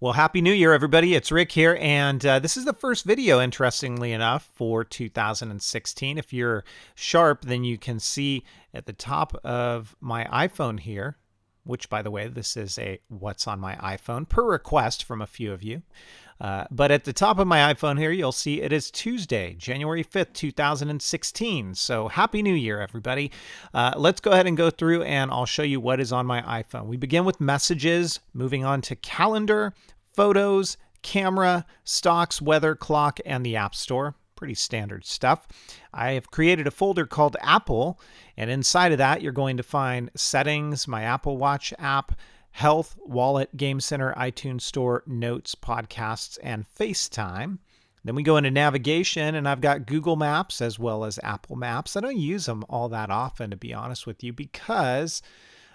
Well, Happy New Year, everybody. It's Rick here, and this is the first video, interestingly enough, for 2016. If you're sharp, then you can see at the top of my iPhone here, which, by the way, this is a What's on My iPhone, per request from a few of you. But at the top of my iPhone here, you'll see it is Tuesday, January 5th, 2016. So Happy New Year, everybody. Let's go ahead and go through and I'll show you what is on my iPhone. We begin with messages, moving on to calendar, photos, camera, stocks, weather, clock, and the App Store. Pretty standard stuff. I have created a folder called Apple, and inside of that, you're going to find settings, my Apple Watch app, Health, Wallet, Game Center, iTunes Store, Notes, Podcasts, and FaceTime. Then we go into navigation, and I've got Google Maps as well as Apple Maps. I don't use them all that often, to be honest with you, because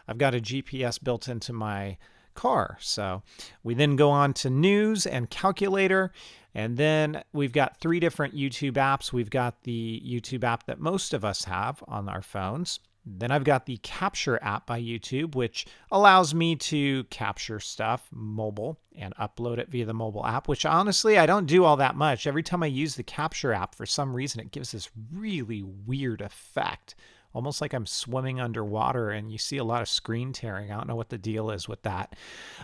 I've got a GPS built into my car. So we then go on to news and calculator, and then we've got three different YouTube apps. We've got the YouTube app that most of us have on our phones. Then I've got the Capture app by YouTube, which allows me to capture stuff mobile and upload it via the mobile app, which honestly, I don't do all that much. Every time I use the Capture app, for some reason, it gives this really weird effect, almost like I'm swimming underwater, and you see a lot of screen tearing. I don't know what the deal is with that,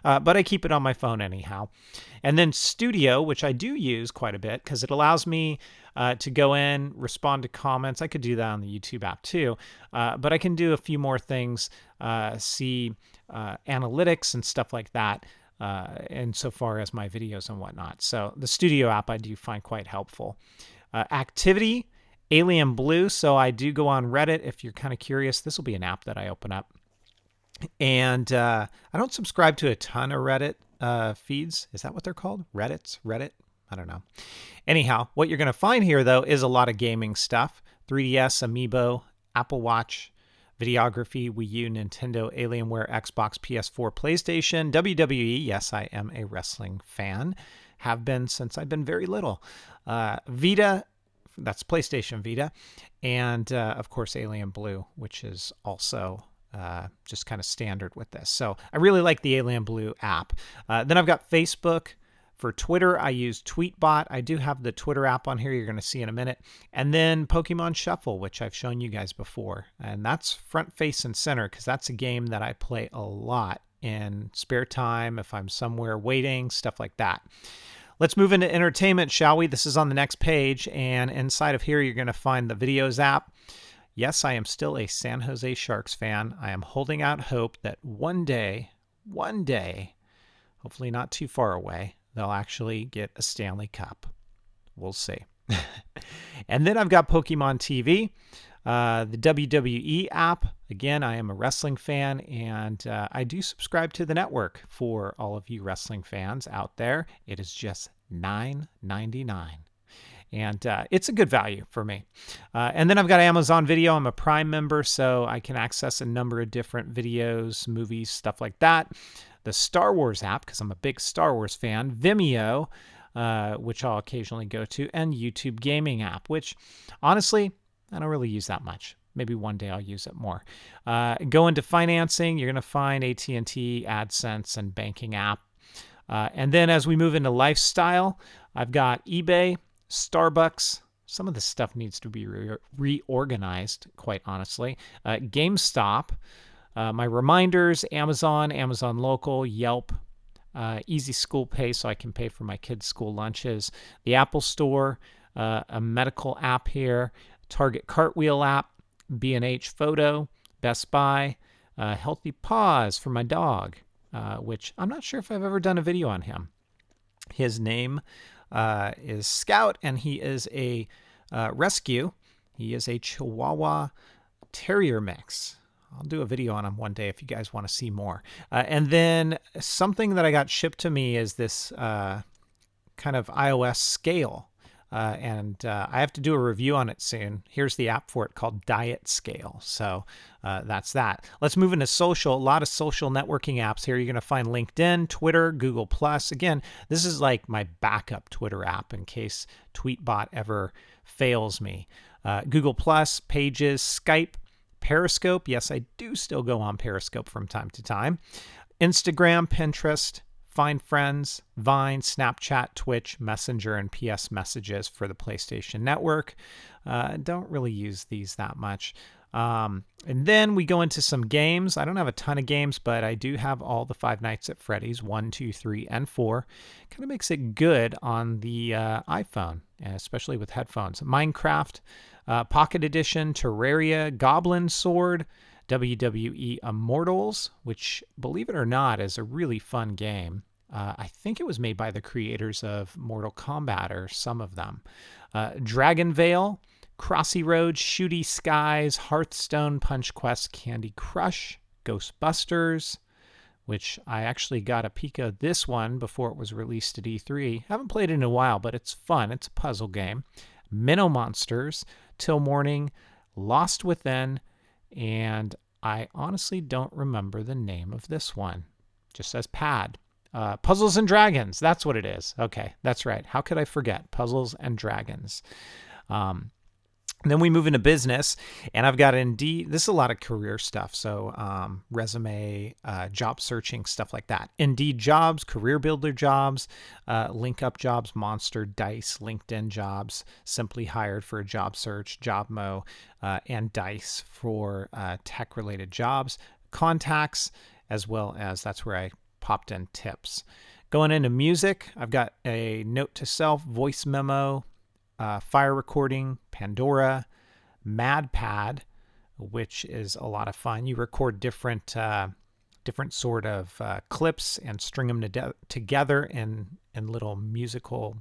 but I keep it on my phone anyhow. And then Studio, which I do use quite a bit because it allows me to go in, respond to comments. I could do that on the YouTube app too, but I can do a few more things, see analytics and stuff like that, insofar as my videos and whatnot. So the Studio app I do find quite helpful. Activity, Alien Blue. So I do go on Reddit. If you're kind of curious, this will be an app that I open up. And I don't subscribe to a ton of Reddit feeds. Is that what they're called? Reddit? I don't know. Anyhow, what you're going to find here, though, is a lot of gaming stuff. 3DS, Amiibo, Apple Watch, videography, Wii U, Nintendo, Alienware, Xbox, PS4, PlayStation, WWE. Yes, I am a wrestling fan. Have been since I've been very little. Vita, that's PlayStation Vita. And, of course, Alien Blue, which is also just kind of standard with this. So I really like the Alien Blue app. Then I've got Facebook. For Twitter, I use Tweetbot. I do have the Twitter app on here. You're going to see in a minute. And then Pokemon Shuffle, which I've shown you guys before. And that's front, face, and center because that's a game that I play a lot in spare time, if I'm somewhere waiting, stuff like that. Let's move into entertainment, shall we? This is on the next page. And inside of here, you're going to find the Videos app. Yes, I am still a San Jose Sharks fan. I am holding out hope that one day, hopefully not too far away, they'll actually get a Stanley Cup. We'll see. And then I've got Pokemon TV, the WWE app. Again, I am a wrestling fan, and I do subscribe to the network for all of you wrestling fans out there. It is just $9.99. And it's a good value for me. And then I've got Amazon Video. I'm a Prime member, so I can access a number of different videos, movies, stuff like that. The Star Wars app, because I'm a big Star Wars fan. Vimeo, which I'll occasionally go to. And YouTube Gaming app, which, honestly, I don't really use that much. Maybe one day I'll use it more. Go into financing. You're going to find AT&T, AdSense, and banking app. And then as we move into lifestyle, I've got eBay, Starbucks. Some of this stuff needs to be reorganized, quite honestly. GameStop, my reminders, Amazon Local, Yelp, Easy School Pay, so I can pay for my kids' school lunches, the Apple Store, a medical app here, Target Cartwheel app, B&H Photo, Best Buy, Healthy Paws for my dog, which I'm not sure if I've ever done a video on him. His name is Scout, and he is a rescue. He is a Chihuahua Terrier mix. I'll do a video on him one day if you guys want to see more. And then something that I got shipped to me is this kind of iOS scale. And I have to do a review on it soon. Here's the app for it called Diet Scale. So that's that. Let's move into social. A lot of social networking apps here. You're going to find LinkedIn, Twitter, Google+. Again, this is like my backup Twitter app in case Tweetbot ever fails me. Google+, Pages, Skype, Periscope. Yes, I do still go on Periscope from time to time. Instagram, Pinterest, Find Friends, Vine, Snapchat, Twitch, Messenger, and PS Messages for the PlayStation Network. Don't really use these that much. And then we go into some games. I don't have a ton of games, but I do have all the Five Nights at Freddy's 1, 2, 3, and 4. Kind of makes it good on the iPhone, especially with headphones. Minecraft, Pocket Edition, Terraria, Goblin Sword, WWE Immortals, which, believe it or not, is a really fun game. I think it was made by the creators of Mortal Kombat, or some of them. Dragon Veil, Crossy Road, Shooty Skies, Hearthstone, Punch Quest, Candy Crush, Ghostbusters, which I actually got a peek of this one before it was released at E3. Haven't played it in a while, but it's fun. It's a puzzle game. Minnow Monsters, Till Morning, Lost Within, and I honestly don't remember the name of this one. Just says Pad. Puzzles and Dragons. That's what it is. Okay, that's right. How could I forget? Puzzles and Dragons. And then we move into business, and I've got Indeed. This is a lot of career stuff, so resume, job searching, stuff like that. Indeed Jobs, Career Builder Jobs, Link Up Jobs, Monster, Dice, LinkedIn Jobs, Simply Hired for a job search, Jobmo, and Dice for tech-related jobs. Contacts, as well as that's where I popped in tips. Going into music, I've got a Note to Self, Voice Memo, Fire Recording, Pandora, MadPad, which is a lot of fun. You record different sort of clips and string them together in little musical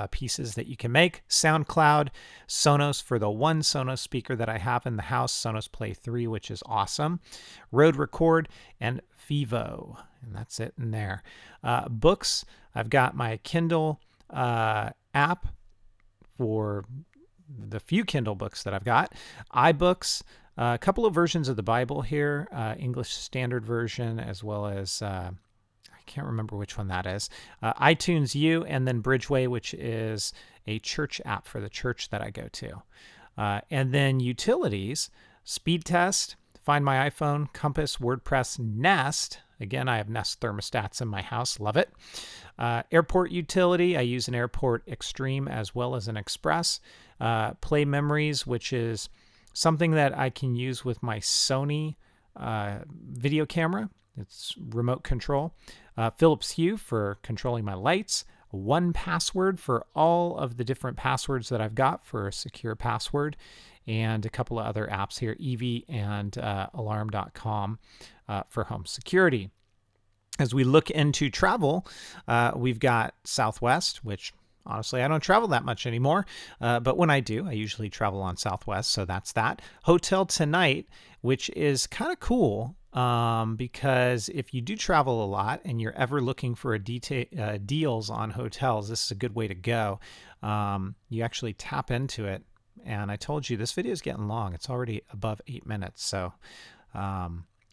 pieces that you can make. SoundCloud, Sonos for the one Sonos speaker that I have in the house, Sonos Play 3, which is awesome. Rode Record, and Vivo, and that's it in there. Books, I've got my Kindle app for the few Kindle books that I've got. iBooks, a couple of versions of the Bible here, English Standard Version, as well as, I can't remember which one that is, iTunes U, and then Bridgeway, which is a church app for the church that I go to. And then utilities, Speed Test, Find My iPhone, Compass, WordPress, Nest. Again, I have Nest thermostats in my house. Love it. Airport utility, I use an Airport Extreme as well as an Express. Play Memories, which is something that I can use with my Sony video camera. It's remote control. Philips Hue for controlling my lights. 1Password for all of the different passwords that I've got for a secure password. And a couple of other apps here, Eevee and Alarm.com for home security. As we look into travel, we've got Southwest, which honestly I don't travel that much anymore. But when I do, I usually travel on Southwest, so that's that. Hotel Tonight, which is kind of cool because if you do travel a lot and you're ever looking for deals on hotels, this is a good way to go. You actually tap into it. And I told you this video is getting long. It's already above 8 minutes. So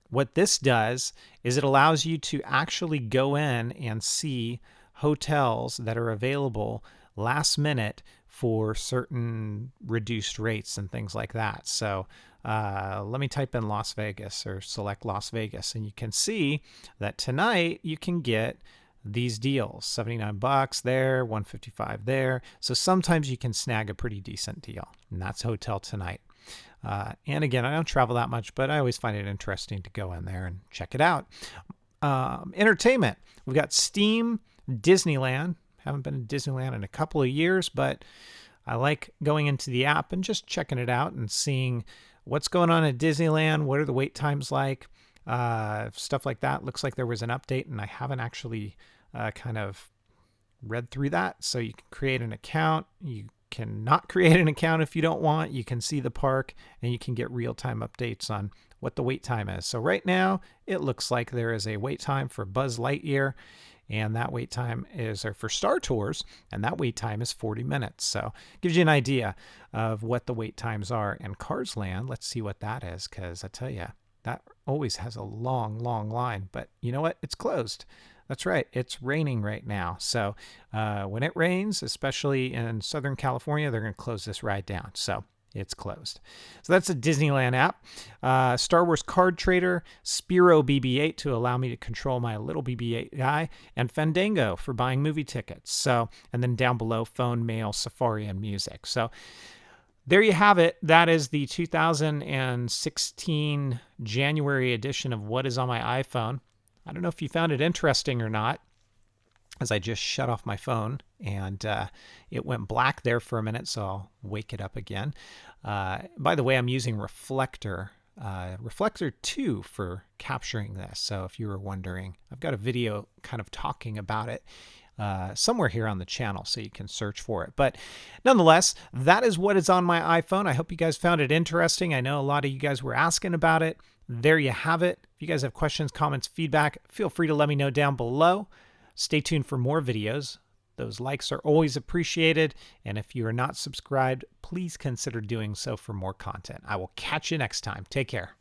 what this does is it allows you to actually go in and see hotels that are available last minute for certain reduced rates and things like that. So let me type in Las Vegas or select Las Vegas, and you can see that tonight you can get these deals, $79 there, $155 there. So sometimes you can snag a pretty decent deal, and that's Hotel Tonight. And again, I don't travel that much, but I always find it interesting to go in there and check it out. Entertainment, we've got Steam, Disneyland. Haven't been to Disneyland in a couple of years, but I like going into the app and just checking it out and seeing what's going on at Disneyland. What are the wait times like? Stuff like that. Looks like there was an update, and I haven't actually kind of read through that. So you can create an account. You can not create an account if you don't want. You can see the park, and you can get real-time updates on what the wait time is. So right now, it looks like there is a wait time for Buzz Lightyear, and that wait time is for Star Tours, and that wait time is 40 minutes. So gives you an idea of what the wait times are. And Cars Land, let's see what that is, because I tell you, that always has a long, long line. But you know what? It's closed. That's right. It's raining right now. So when it rains, especially in Southern California, they're going to close this ride down. So it's closed. So that's a Disneyland app. Star Wars Card Trader, Spiro BB-8 to allow me to control my little BB-8 guy, and Fandango for buying movie tickets. So, and then down below, phone, mail, Safari, and music. So there you have it. That is the 2016 January edition of What is on My iPhone. I don't know if you found it interesting or not, as I just shut off my phone and it went black there for a minute, so I'll wake it up again. By the way, I'm using Reflector 2 for capturing this. So if you were wondering, I've got a video kind of talking about it somewhere here on the channel, so you can search for it. But nonetheless, that is what is on my iPhone. I hope you guys found it interesting. I know a lot of you guys were asking about it. There you have it. If you guys have questions, comments, feedback, feel free to let me know down below. Stay tuned for more videos. Those likes are always appreciated. And if you are not subscribed, please consider doing so for more content. I will catch you next time. Take care.